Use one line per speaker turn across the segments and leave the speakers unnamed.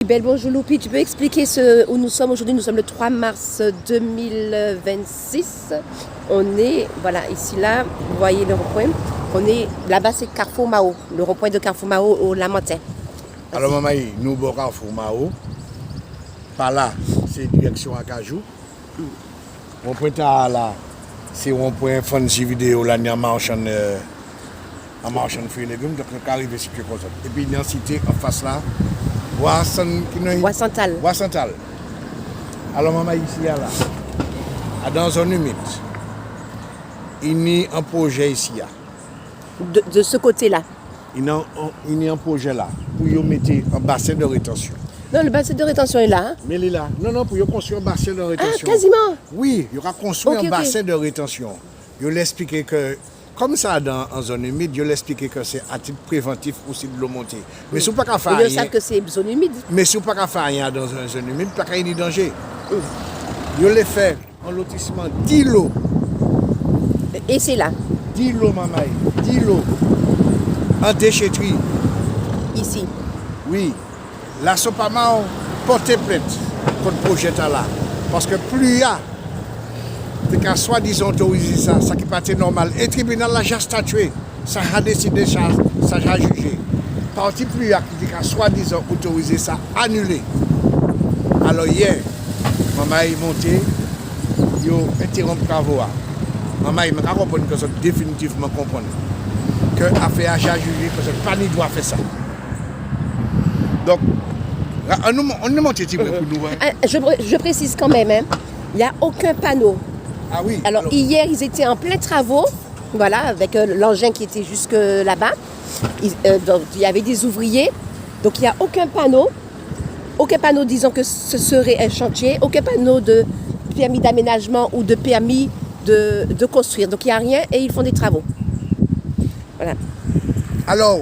Belle bonjour Loupi, tu peux expliquer où nous sommes aujourd'hui? Nous sommes le 3 mars 2026. On est, voilà, ici là, vous voyez le rond-point. On est, là-bas c'est Carrefour Mao, le rond-point de Carrefour Mao au Lamentin.
Alors maman, nous au Carrefour Mao. Par là, c'est direction Acajou. Rond-point là, c'est rond-point fancy vidéo là, en marchand de fruits et légumes, donc on arrive ici comme ça. Et puis dans la cité en face là,
Ouassantal.
Alors maman ici là, dans une zone humide, il y a un projet ici.
De ce côté-là.
Il y a un projet là pour y mettre un bassin de rétention.
Non, le bassin de rétention est là. Hein?
Mais il est là. Non, pour y construire un bassin de rétention.
Ah, quasiment.
Oui, il y aura construit un bassin de rétention. Je vais l'expliquer que, comme ça dans en zone humide, je vais l'expliquer que c'est à titre préventif aussi de l'eau montée. Mais si vous ne pouvez pas faire rien.
Ils savent que c'est zone humide.
Mais si vous ne pouvez pas faire rien dans une zone humide, pas qu'il y ait de danger. Je l'ai fait en lotissement 10 lots.
Et c'est là.
10 lots, maman. 10 lots. En déchetterie.
Ici.
Oui. La Sopama porté plainte contre le projet là. Parce que plus il y a, qu'à soi-disant autoriser ça, ça qui n'est pas normal. Et le tribunal l'a déjà statué. Ça a décidé, ça a jugé. Parti plus il y a qui dit qu'à soi-disant autoriser ça, annulé. Alors hier, maman est montée, il a interrompu les travaux. Maman, il m'a compris que ça définitivement comprendre. Que l'affaire a jugé, que ce pas ni doit faire ça. Donc, on est monté pour nous. Hein.
Je précise quand même, hein, il n'y a aucun panneau.
Ah oui.
Alors hier, ils étaient en plein travaux, voilà, avec l'engin qui était jusque là-bas. Donc, il y avait des ouvriers, donc il n'y a aucun panneau disant que ce serait un chantier, aucun panneau de permis d'aménagement ou de permis de construire. Donc il n'y a rien et ils font des travaux. Voilà.
Alors,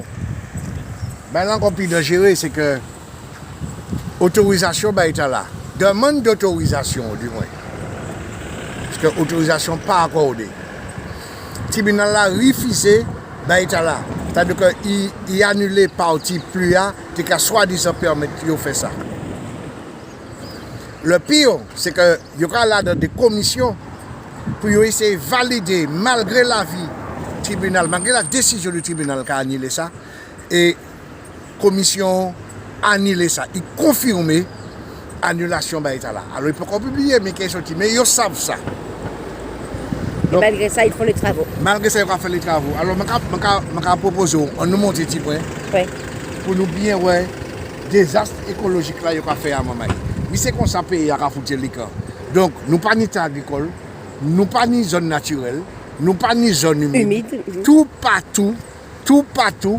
l'encore plus de gérer, c'est que autorisation est là. Demande d'autorisation, du moins. Parce que l'autorisation n'est pas accordée. Le tribunal a refusé, est là. C'est-à-dire qu'il a annulé partie plus à, qui a soi-disant permettre de faire ça. Le pire, c'est qu'il y aura là des commissions pour essayer de valider, malgré l'avis du tribunal, malgré la décision du tribunal qui a annulé ça, et commission annuler ça. Il confirme l'annulation de là. Alors, il peut pas publier, mais ils savent ça.
Donc, malgré ça, ils font les travaux.
Malgré ça, ils vont faire les travaux. Alors, je propose, on nous monte un petit point pour nous bien voir désastre écologique là, il va faire à maman. Mais c'est qu'on s'en paye à foutre les camps. Donc, nous pas ni terre agricole, nous pas ni zone naturelle, nous pas ni zone humide. Tout partout,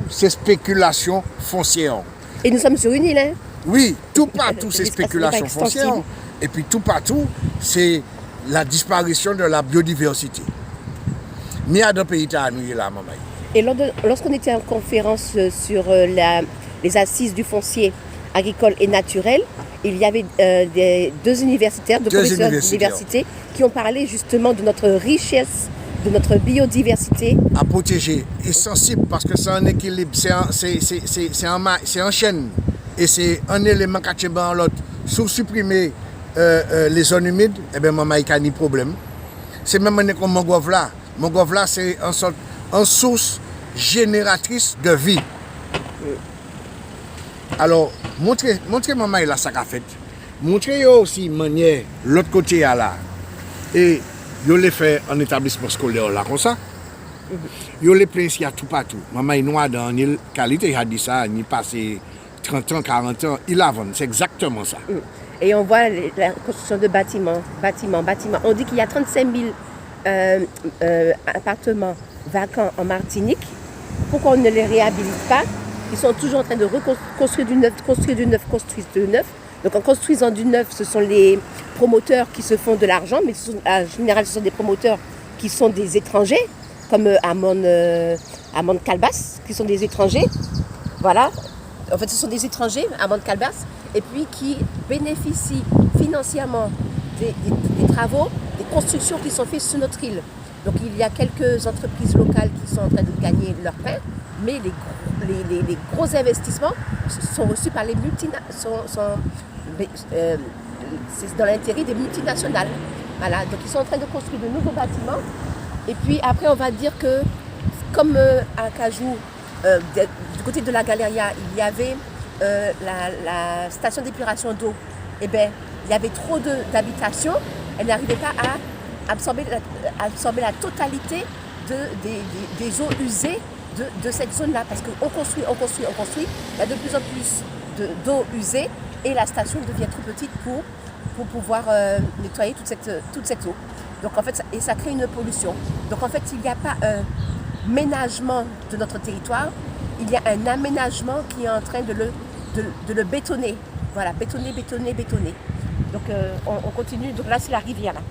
c'est spéculation foncière.
Et nous sommes sur une île, hein?
Oui, tout partout, c'est spéculation foncière. Et puis tout partout, c'est la disparition de la biodiversité. Mais il y a des pays à nous là, maman.
Et lorsqu'on était en conférence sur les assises du foncier agricole et naturel, il y avait deux universitaires, deux professeurs d'université qui ont parlé justement de notre richesse, de notre biodiversité.
À protéger est sensible parce que c'est un équilibre, c'est en chaîne. Et c'est un élément qui tient dans l'autre. Sous supprimer les zones humides, eh bien, maman, il n'y a ni problème. C'est même comme Mongouave là. Mongouave là, c'est une source génératrice de vie. Alors, montrez maman là ça qu'a fait. Montrez aussi manière l'autre côté là. Et yo les fait en établissement scolaire là comme ça. Yo les plein ici à tout partout. Maman est noire dans une qualité, il a dit ça, il passé 30 ans, 40 ans, il avance, c'est exactement ça.
Et on voit la construction de bâtiments. On dit qu'il y a 35 000 appartements vacants en Martinique. Pourquoi on ne les réhabilite pas? Ils sont toujours en train de reconstruire du neuf, construire du neuf. Donc en construisant du neuf, ce sont les promoteurs qui se font de l'argent, mais en général ce sont des promoteurs qui sont des étrangers, comme Amon Calbas, qui sont des étrangers. Voilà. En fait, ce sont des étrangers, Amon Calbas, et puis qui bénéficient financièrement des travaux, des constructions qui sont faites sur notre île. Donc il y a quelques entreprises locales qui sont en train de gagner leur pain, mais les les gros investissements sont reçus par les c'est dans l'intérêt des multinationales. Voilà, donc ils sont en train de construire de nouveaux bâtiments. Et puis après, on va dire que, comme à Cajou, du côté de la Galeria, il y avait la station d'épuration d'eau. Eh bien, il y avait trop d'habitations. Elle n'arrivait pas à absorber la totalité des eaux usées de cette zone-là. Parce qu'on construit. Il y a de plus en plus d'eau usée et la station devient trop petite pour pouvoir nettoyer toute cette eau. Donc en fait, ça crée une pollution. Donc en fait, il n'y a pas un ménagement de notre territoire, il y a un aménagement qui est en train de le bétonner. Voilà, bétonner. Donc on continue. Donc là, c'est la rivière. Là.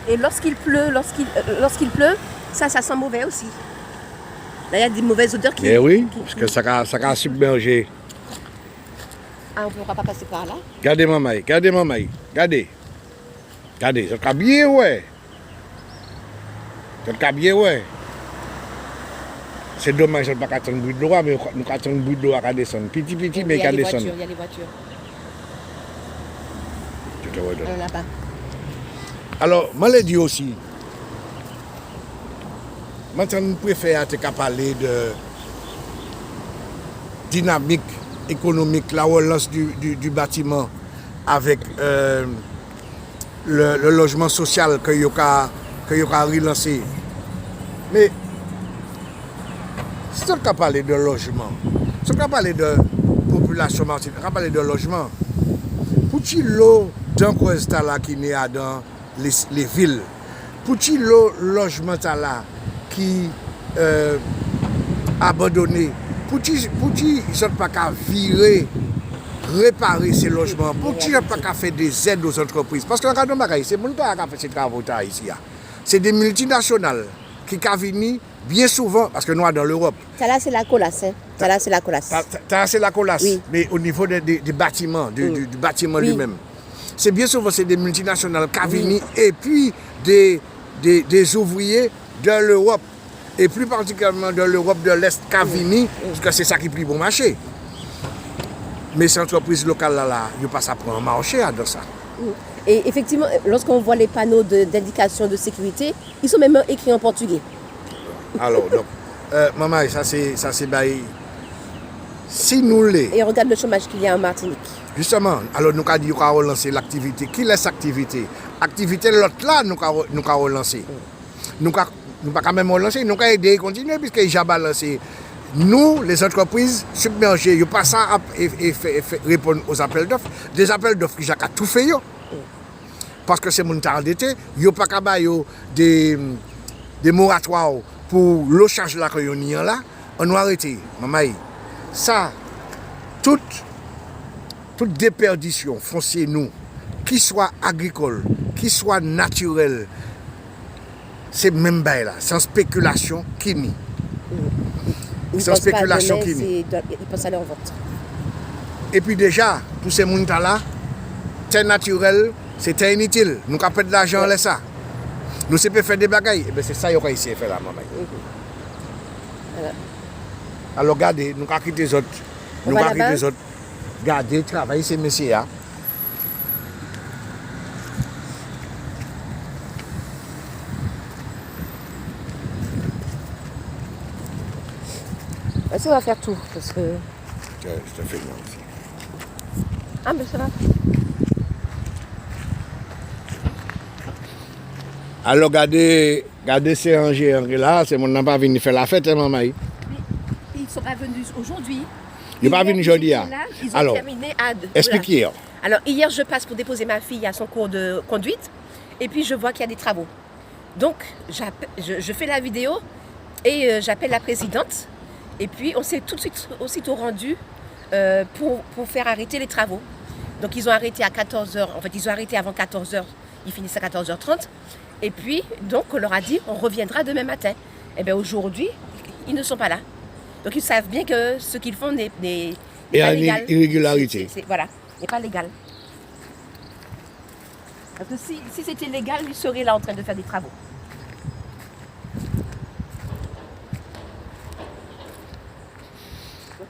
Et lorsqu'il pleut, ça sent mauvais aussi. Là, il y a des mauvaises odeurs qui...
Eh oui, parce que ça a submergé.
Ah, on ne pourra pas passer par là.
Regardez maman, regardez. Regardez, c'est bien, ouais. C'est bien, ouais. C'est dommage, je ne pas attendre bruit de l'eau, mais nous attendons bruit de l'eau à descendre. Petit, mais à descendre.
Il y a les voitures.
Tout à l'heure.
Là-bas.
Alors, je l'ai dit aussi. Maintenant, nous préférons parler de dynamique économique, la relance du bâtiment avec le logement social que vous avez relancé. Mais si on parle de logement, si on parle de population martiniquaise, on parle de logement, pour qui l'eau d'un là qui n'est dans les villes, pour qui l'eau logement là qui abandonné, pour qui ils ne sont pas qu'à virer, réparer ces logements, pour qui ils ne sont pas qu'à faire des aides aux entreprises. Parce que regardez, c'est mon père qui a fait ces travaux ici. C'est des multinationales qui viennent bien souvent, parce que nous sommes dans l'Europe.
Ça là, c'est la colasse. Ça là, c'est la colasse.
Ça, c'est la colasse,
oui.
Mais au niveau des bâtiments, du bâtiment lui-même. C'est bien souvent c'est des multinationales qui viennent et puis des ouvriers de l'Europe. Et plus particulièrement de l'Europe de l'Est qui viennent, parce que c'est ça qui plie bon marché. Mais ces entreprises locales là, ils ne passent pas prendre un marché dans ça.
Et effectivement, lorsqu'on voit les panneaux d'indication de sécurité, ils sont même écrits en portugais.
Alors, donc, maman, ça c'est si nous les...
Et regarde le chômage qu'il y a en Martinique.
Justement, alors nous avons dit qu'on va relancer l'activité. Qui laisse l'activité? L'activité, l'autre là, nous avons relancé. Nous ne pas quand même relancer, nous avons aider à continuer, puisque déjà balancé. Nous, les entreprises submergées, ils passent à répondre aux appels d'offres. Des appels d'offres qui ont tout fait. Parce que c'est mon temps d'été, ils n'ont pas des moratoires pour le charge là que nous avons là. On a arrêté. Maman, ça, toute déperdition foncière, nous, qui soit agricole, qui soit naturelle, c'est même bail là, sans spéculation qui nie. Sans spéculation qui nie.
Ils pensent à leur vente.
Et puis déjà, tous ces gens là, c'est naturel, c'est inutile. Nous avons de l'argent là ça. Nous savons faire des bagailles. Et bien c'est ça qu'on a essayé de faire là, maman. Voilà. Alors regardez, nous avons quitté les autres. Nous avons quitté les autres. Regardez, travaillez ces messieurs là.
Ça va faire tout parce que.
Je te fais moi aussi.
Ah mais ça va.
Alors regardez ces rangées là, c'est mon n'a pas venu faire la fête, hein, maman.
Ils ne sont pas venus aujourd'hui.
Ils ne sont pas venus aujourd'hui.
Ils ont terminé à...
Expliquez.
Voilà. Alors hier je passe pour déposer ma fille à son cours de conduite et puis je vois qu'il y a des travaux. Donc je fais la vidéo et j'appelle la présidente. Et puis, on s'est tout de suite aussitôt rendu pour faire arrêter les travaux. Donc, ils ont arrêté à 14h. En fait, ils ont arrêté avant 14h. Ils finissent à 14h30. Et puis, donc, on leur a dit, on reviendra demain matin. Et bien, aujourd'hui, ils ne sont pas là. Donc, ils savent bien que ce qu'ils font n'est pas légal.
Irrégularité.
Voilà, n'est pas légal. Parce que si c'était légal, ils seraient là en train de faire des travaux.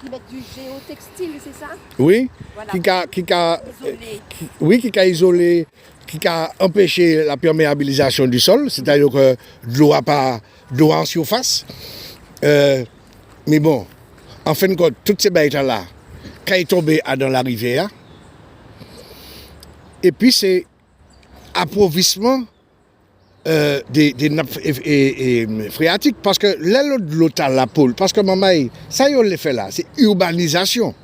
Donc ils mettent du géotextile, c'est ça?
Oui,
Voilà.
oui, qui a isolé, qui a empêché la perméabilisation du sol, c'est-à-dire que de l'eau n'a pas d'eau en surface. Mais bon, en fin de compte, toutes ces bêtes-là, quand ils tombent dans la rivière, et puis c'est approvissement des nappes phréatiques, parce que l'aile de l'eau à la poule, parce que maman, ça on le fait là, c'est urbanisation.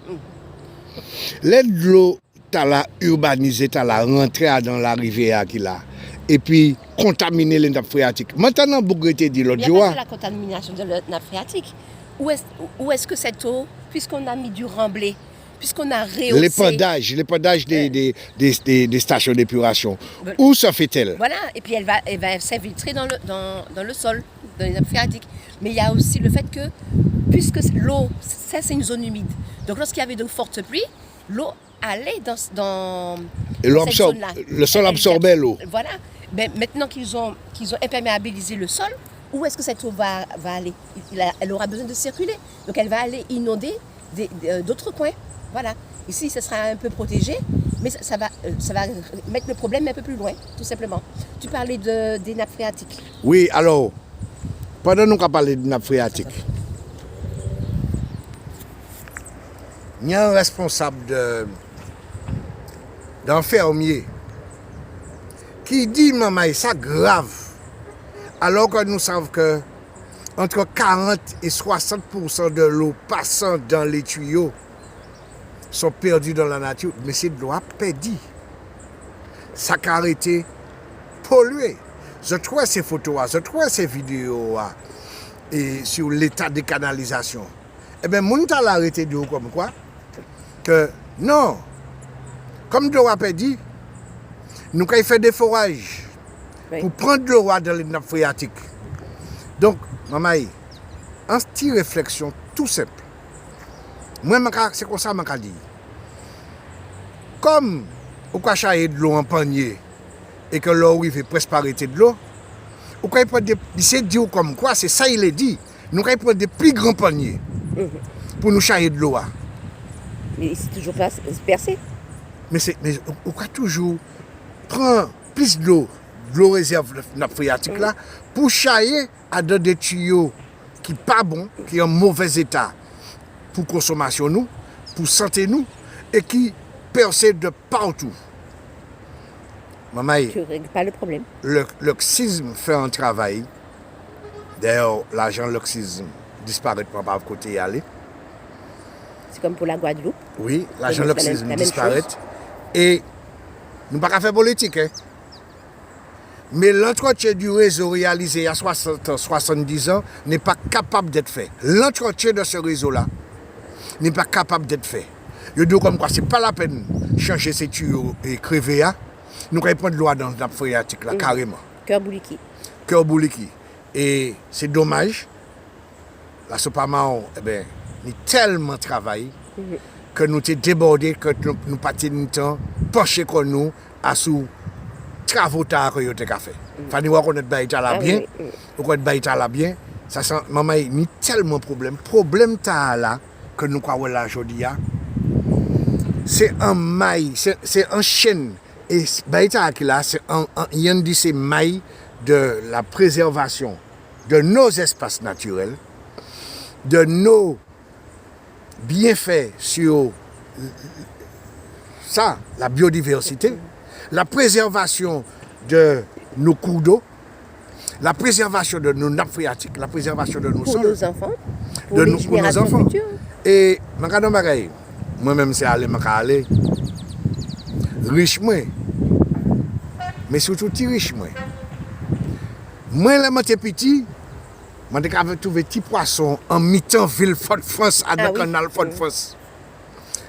L'aile de l'eau à la urbanisée, à la rentrée dans la rivière qu'il a, et puis contaminer les nappes phréatiques. Maintenant, Bougrete dit l'autre jour.
Il n'y a pas la contamination de la nappe phréatique. Où est-ce que cette eau, puisqu'on a mis du remblai, puisqu'on a rehaussé...
L'épandage des stations d'épuration. Où ça fait-elle?
Voilà, et puis elle va s'infiltrer dans le sol, dans les nappes phréatiques. Mais il y a aussi le fait que, puisque l'eau, ça c'est une zone humide, donc lorsqu'il y avait de fortes pluies, l'eau allait dans cette zone-là.
Le sol absorbait l'eau.
Voilà. Mais maintenant qu'ils ont imperméabilisé le sol, où est-ce que cette eau va aller? Elle aura besoin de circuler. Donc elle va aller inonder d'autres coins. Voilà. Ici, ça sera un peu protégé, mais ça va mettre le problème un peu plus loin, tout simplement. Tu parlais des nappes phréatiques.
Oui, alors, pendant nous parler de nappes phréatiques, il y a un responsable d'un fermier qui dit, maman, c'est grave. Alors que nous savons que entre 40 et 60% de l'eau passant dans les tuyaux sont perdus dans la nature, mais c'est de l'eau perdue. Ça a arrêté pollué. Je trouve ces photos, je trouve ces vidéos et sur l'état des canalisations. Eh bien, mon temps arrêté de l'eau comme quoi que non, comme de l'eau perdue, nous avons fait des forages pour prendre l'eau dans les nappes phréatiques. Donc, maman, en petite réflexion tout simple, moi, c'est comme ça que je dis. Comme on peut chailler de l'eau en panier et que l'eau arrive presque par arrêter de l'eau, on peut prendre c'est dit comme quoi, c'est ça il est dit. Nous pouvons prendre des plus grands paniers pour nous chailler de l'eau.
Mais c'est toujours pas percé.
Mais on peut toujours prendre plus de l'eau réserve nappe phréatique là, pour chailler à des tuyaux qui ne sont pas bons, qui sont en mauvais état pour consommation nous, pour santé nous, et qui percent de partout. Maman,
tu ne règles pas le problème.
L'oxysme fait un travail. D'ailleurs, l'agent de l'oxysme disparaît pas par côté y aller.
C'est comme pour la Guadeloupe.
Oui, l'agent de l'oxysme disparaît. Et nous ne pouvons pas faire politique. Hein. Mais l'entretien du réseau réalisé il y a 60 ans, 70 ans n'est pas capable d'être fait. L'entretien de ce réseau-là n'est pas capable d'être fait. Je dis comme quoi, ce n'est pas la peine de changer ces tuyaux et crever. Hein. Nous allons prendre l'eau dans la nappe phréatique, là, carrément.
Cœur Bouliki.
Cœur Bouliki. Et c'est dommage. La Sopamao, nous tellement travaillé que nous sommes débordés, que nous pas de temps, penchés comme nous, à sous travaux tard que nous avons fait. Il faut nous reconnaître que nous bien. Reconnaître que bien. Ça sent, maman, il y a tellement de problèmes. Problème là que nous avons là aujourd'hui, c'est un maille, c'est un chaîne. Et Baïta là, c'est un de ces mailles de la préservation de nos espaces naturels, de nos bienfaits sur ça, la biodiversité, la préservation de nos cours d'eau, la préservation de nos nappes phréatiques, la préservation de nos sols.
Pour nos enfants, pour les générations futures.
Et moi-même, c'est aller, riche moi, mais surtout petit riche moi. Moi, là, j'étais petit, j'avais trouvé des petits poissons en mi-temps ville Fort-de-France à dans le canal Fort-de-France.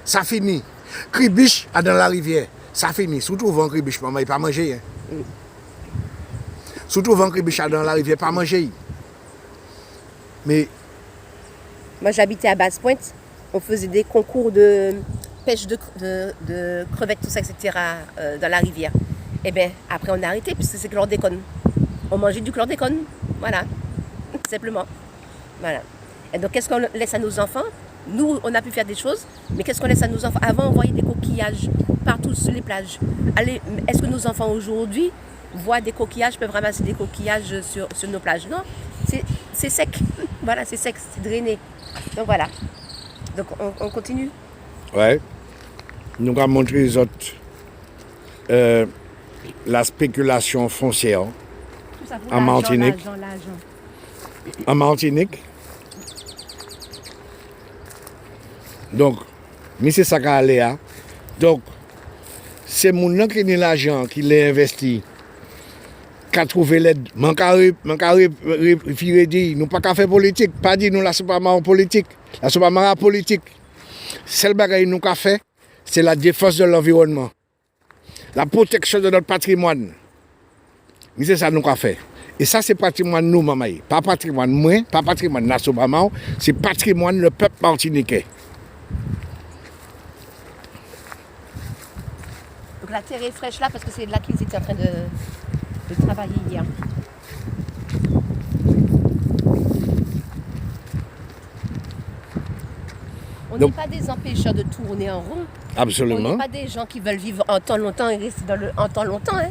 Ça finit. Cribiche à dans la rivière, ça finit. Surtout vent cribiche, maman, il ne pas manger. Hein. Surtout vent cribiche dans la rivière, pas manger. Mais.
Moi, j'habitais à Basse-Pointe, on faisait des concours de pêche de crevettes, tout ça, etc. Dans la rivière. Et bien, après, on a arrêté, puisque c'est chlordécone. On mangeait du chlordécone, voilà, simplement. Voilà. Et donc, qu'est-ce qu'on laisse à nos enfants? Nous, on a pu faire des choses, mais qu'est-ce qu'on laisse à nos enfants? Avant, on voyait des coquillages partout sur les plages. Allez, est-ce que nos enfants aujourd'hui voient des coquillages, peuvent ramasser des coquillages sur nos plages? Non, c'est sec. Voilà, c'est sec, c'est drainé. Donc voilà. Donc on continue.
Ouais. Nous avons montré les autres la spéculation foncière
Tout ça pour
en Martinique.
L'argent.
En Martinique. Donc, mais c'est ça qu'a allé. Donc, c'est mon nom qui a l'argent qui l'a investi, qui a trouvé l'aide. Manque à dire, nous pas qu'à faire politique, pas dire nous là c'est pas marrant politique, là c'est pas marrant politique. Celle bagaille nous qu'a fait, c'est la défense de l'environnement, la protection de notre patrimoine. Mais c'est ça nous qu'a fait. Et ça c'est patrimoine nous maman, pas patrimoine moi, pas patrimoine national, c'est patrimoine le peuple martiniquais.
Donc la terre est fraîche là parce que c'est là qu'ils étaient en train de travailler hier. On n'est pas des empêcheurs de tourner en rond.
Absolument.
On n'est pas des gens qui veulent vivre en temps longtemps et rester en temps longtemps. Hein.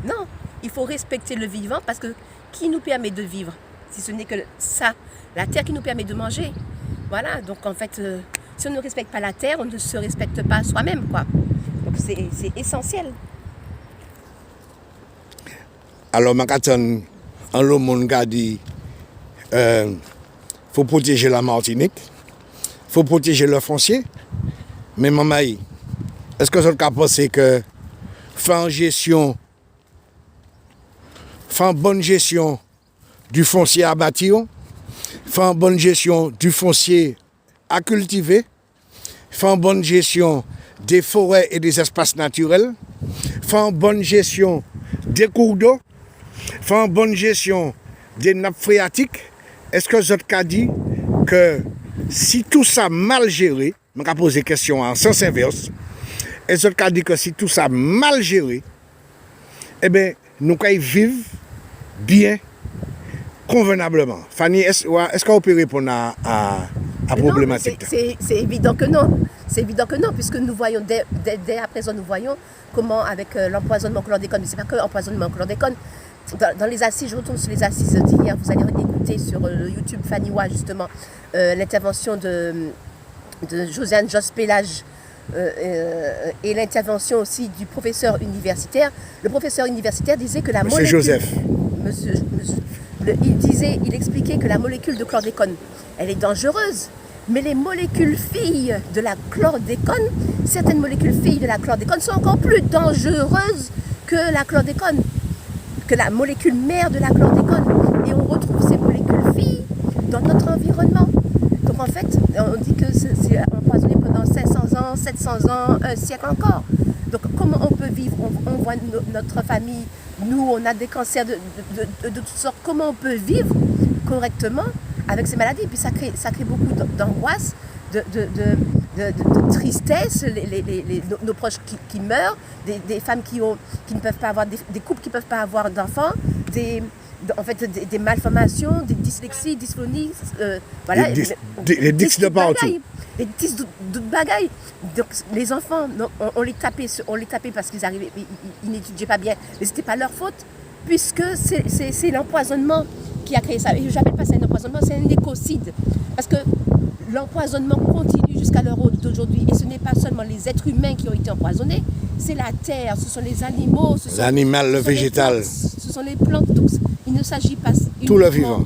Non, il faut respecter le vivant parce que qui nous permet de vivre? Si ce n'est que ça, la terre qui nous permet de manger. Voilà, donc en fait, si on ne respecte pas la terre, on ne se respecte pas soi-même, quoi. Donc c'est essentiel.
Alors, Macatan, en le monde a dit, faut protéger la Martinique, faut protéger le foncier. Mais maman, est-ce que vous avez pensé que faire une bonne gestion du foncier à bâtir, faire une bonne gestion du foncier à cultiver, faire une bonne gestion des forêts et des espaces naturels, faire une bonne gestion des cours d'eau, faire une bonne gestion des nappes phréatiques? Est-ce que vous avez dit que si tout ça mal géré, je vais poser question en sens inverse, est-ce que vous avez dit que si tout ça mal géré, eh bien, nous pouvons vivre bien, convenablement? Fanny, est-ce que vous pouvez répondre à la problématique?
C'est évident que non. C'est évident que non, puisque nous voyons, dès à présent, nous voyons comment, avec l'empoisonnement au chlordécone, mais ce n'est pas que l'empoisonnement au chlordécone, dans les assises, je retourne sur les assises d'hier, vous allez écouter sur YouTube Fanny Wa, justement, l'intervention de Josiane Jospélage et l'intervention aussi du professeur universitaire. Le professeur universitaire disait que la
Monsieur
molécule...
Joseph.
Il expliquait que la molécule de chlordécone, elle est dangereuse. Mais les molécules filles de la chlordécone, certaines molécules filles de la chlordécone sont encore plus dangereuses que la chlordécone, que la molécule mère de la chlordécone. Et on retrouve ces molécules filles dans notre environnement. Donc en fait, on dit que c'est empoisonné pendant 500 ans, 700 ans, un siècle encore. Donc comment on peut vivre? On voit notre famille, nous on a des cancers de toutes sortes. Comment on peut vivre correctement avec ces maladies? Et puis ça crée beaucoup d'angoisse, de tristesse, nos proches qui meurent, des femmes qui ne peuvent pas avoir, des couples qui ne peuvent pas avoir d'enfants, des malformations, des dyslexies, dysphonies, voilà.
Les dix de partout.
Les 10 de bagaille. Donc les enfants, on les tapait parce qu'ils arrivaient, ils n'étudiaient pas bien. Mais ce n'était pas leur faute, puisque c'est l'empoisonnement qui a créé ça. Et je n'appelle pas ça un empoisonnement, c'est un écocide. Parce que l'empoisonnement continue jusqu'à l'heure d'aujourd'hui. Et ce n'est pas seulement les êtres humains qui ont été empoisonnés, c'est la terre, ce sont les animaux,
l'animal, le végétal.
Ce sont les plantes. Donc il ne s'agit pas
tout le vivant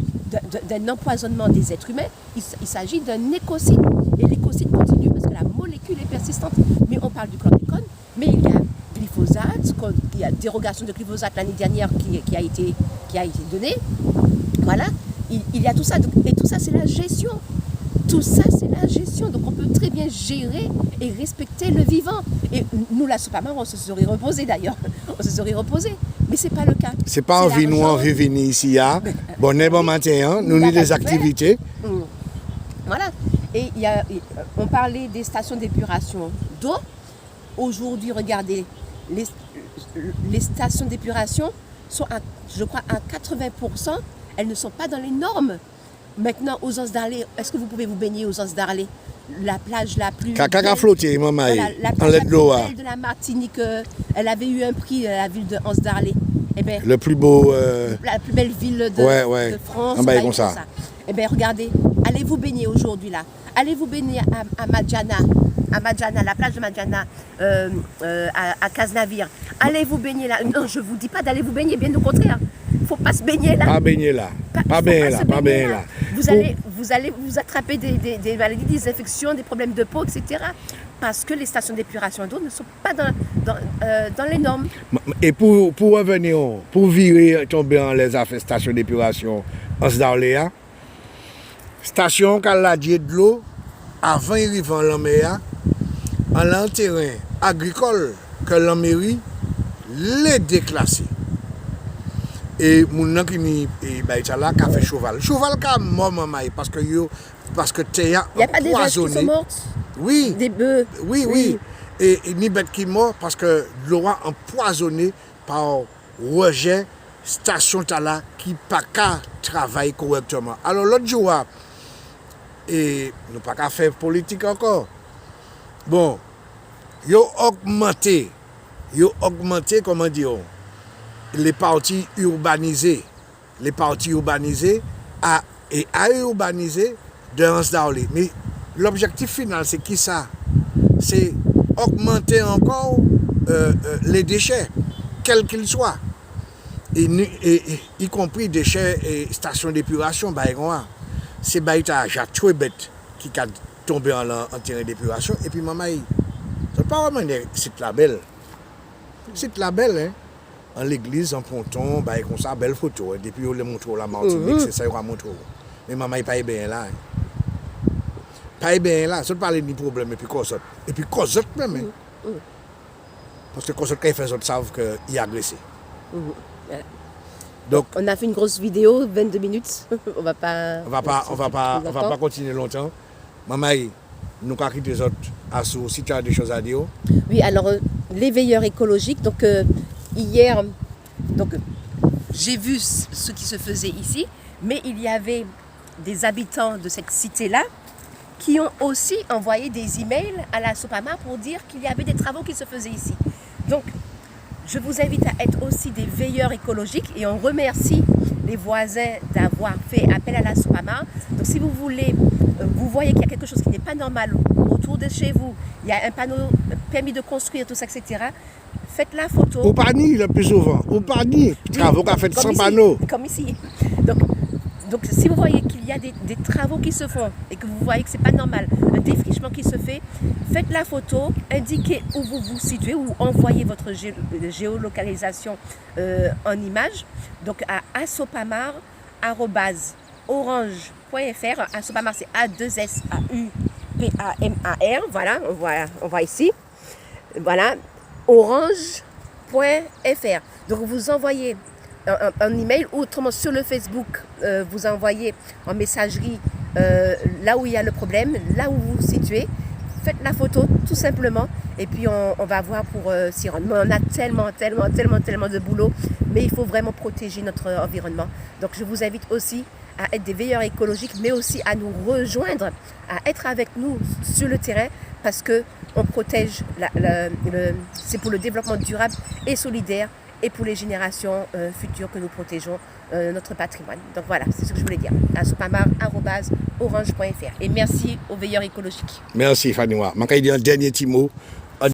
d'un empoisonnement des êtres humains, il s'agit d'un écocide. Et l'écocide continue parce que la molécule est persistante. Mais on parle du chlordécone, mais il y a glyphosate, il y a dérogation de glyphosate l'année dernière qui a été donnée. Voilà, il y a tout ça. Et tout ça, c'est la gestion. Tout ça, c'est la gestion. Donc on peut très bien gérer et respecter le vivant. Et nous, la Sopama, on se serait reposé d'ailleurs. On se serait reposé. Mais ce n'est pas le cas.
C'est pas envie nous envie venir ici. Bon matin, nous avons des activités.
Voilà. Et on parlait des stations d'épuration d'eau. Aujourd'hui, regardez, les stations d'épuration sont, je crois, à 80%, elles ne sont pas dans les normes. Maintenant, aux Anses d'Arlé, est-ce que vous pouvez vous baigner aux Anses d'Arlé? La plage la plus
Caca flotter, maman.
voilà, la
En
plage la
l'aide
plus
d'eau.
belle de la Martinique, elle avait eu un prix à la ville de Anses d'Arlé. Eh ben,
Le plus beau.
la plus belle ville de,
Ouais.
de France.
Un bail
comme
comme ça.
Eh bien, regardez, allez vous baigner aujourd'hui là. Allez vous baigner à Madjana, la plage de Madjana, à Cazenavire. Allez vous baigner là. Non, je vous dis pas d'aller vous baigner, bien au contraire. Faut pas se baigner là.
Pas baigner là. Pas
faut
bien
se
là. Pas
baigner
bien là.
Vous allez vous attraper des maladies, des infections, des problèmes de peau, etc. Parce que les stations d'épuration d'eau ne sont pas dans les normes.
Et pour revenir, pour virer, tomber en les affaires station d'épuration en Sdarléa, station caladier de l'eau, avant d'arriver en l'Améa, en l'un terrain agricole que la mairie les déclassé. Et mon nom qui ni là qui a fait cheval. Cheval qui a mort maman parce que terre
Il n'y a pas des vaches qui sont
empoisonné.
mortes,
Oui.
des bœufs.
Oui. Et ni bête qui mort parce que l'eau a empoisonné par rejet station tala qui pas qu'à travailler correctement. Alors l'autre jour, et nous pas qu'à faire politique encore. Bon, yo augmenté, comment dire, les parties urbanisées à urbaniser de Anse d'Arlé. Mais l'objectif final, c'est qui ça? C'est augmenter encore les déchets, quels qu'ils soient. Y compris déchets et stations d'épuration, c'est Baïta Jacques bête qui a tombé en terrain d'épuration. Et puis, maman, c'est pas vraiment c'est la belle. C'est la belle, hein. En l'église, en ponton, comme ça, belle photo. Depuis, on les montre la Martinique, c'est ça qu'on montre. Mais maman, il pas bien là. Pas bien là, ça ne parle ni problème, et puis Cosette. Et puis Cosette même. Parce que Cosette, quand il fait ça, ils savent qu'il est agressé. Donc,
on a fait une grosse vidéo, 22 minutes. On va pas
continuer longtemps. Maman, nous avons quitté les autres assos. Si tu as des choses à dire.
Oui, alors, les veilleurs écologiques. Donc, hier, j'ai vu ce qui se faisait ici, mais il y avait des habitants de cette cité-là qui ont aussi envoyé des emails à la Sopamar pour dire qu'il y avait des travaux qui se faisaient ici. Donc, je vous invite à être aussi des veilleurs écologiques et on remercie les voisins d'avoir fait appel à la Sopamar. Donc, si vous voulez, vous voyez qu'il y a quelque chose qui n'est pas normal autour de chez vous, il y a un panneau permis de construire, tout ça, etc., faites la photo.
Au panier le plus souvent. Au panier. Travaux qu'a fait sans panneau.
Comme ici. Donc, si vous voyez qu'il y a des travaux qui se font et que vous voyez que ce n'est pas normal, un défrichement qui se fait, faites la photo, indiquez où vous vous situez ou envoyez votre géolocalisation en image. Donc à asopamar@orange.fr. Asopamar, c'est A2SAUPAMAR. Voilà, on voit ici. Voilà, orange.fr. Donc vous envoyez un email ou autrement sur le Facebook, vous envoyez en messagerie là où il y a le problème, là où vous vous situez. Faites la photo tout simplement et puis on va voir pour s'y rendre. Mais on a tellement de boulot, mais il faut vraiment protéger notre environnement. Donc je vous invite aussi à être des veilleurs écologiques, mais aussi à nous rejoindre, à être avec nous sur le terrain parce qu'on protège, c'est pour le développement durable et solidaire et pour les générations futures que nous protégeons notre patrimoine. Donc voilà, c'est ce que je voulais dire. asopamar@orange.fr. Et merci aux veilleurs écologiques.
Merci Faniwa. Je vais dire un dernier petit mot